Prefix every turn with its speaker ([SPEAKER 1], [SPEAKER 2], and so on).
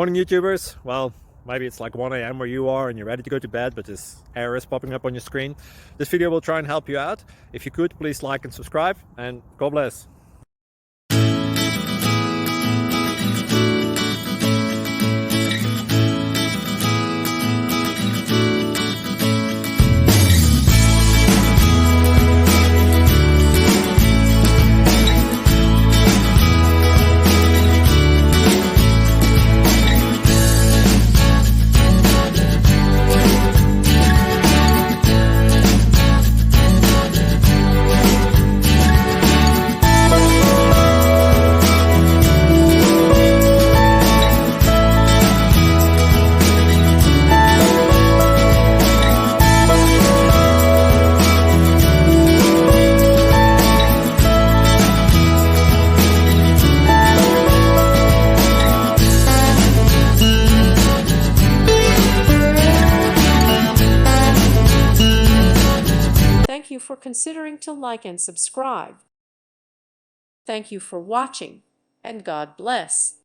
[SPEAKER 1] Morning YouTubers. Well, maybe it's like 1 a.m. where you are and you're ready to go to bed, but this error is popping up on your screen. This video will try and help you out. If you could, please like and subscribe, and God bless.
[SPEAKER 2] Thank you for considering to like and subscribe. Thank you for watching, and God bless.